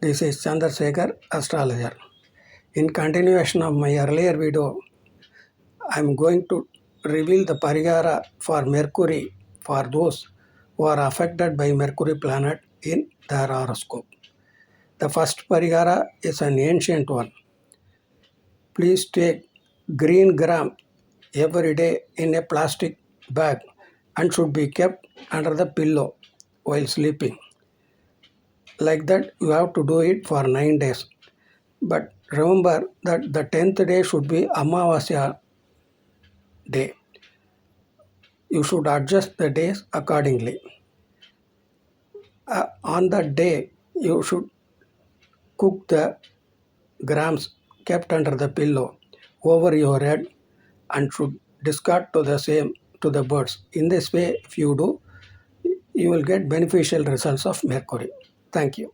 This is Chandrasekhar, astrologer. In continuation of my earlier video, I am going to reveal the Parigara for Mercury for those who are affected by Mercury planet in their horoscope. The first Parigara is an ancient one. Please take green gram every day in a plastic bag and should be kept under the pillow while sleeping. Like that, you have to do it for 9 days. But remember that the 10th day should be Amavasya day. You should adjust the days accordingly. On that day, you should cook the grams kept under the pillow over your head and should discard to the same to the birds. In this way, if you do, you will get beneficial results of Mercury. Thank you.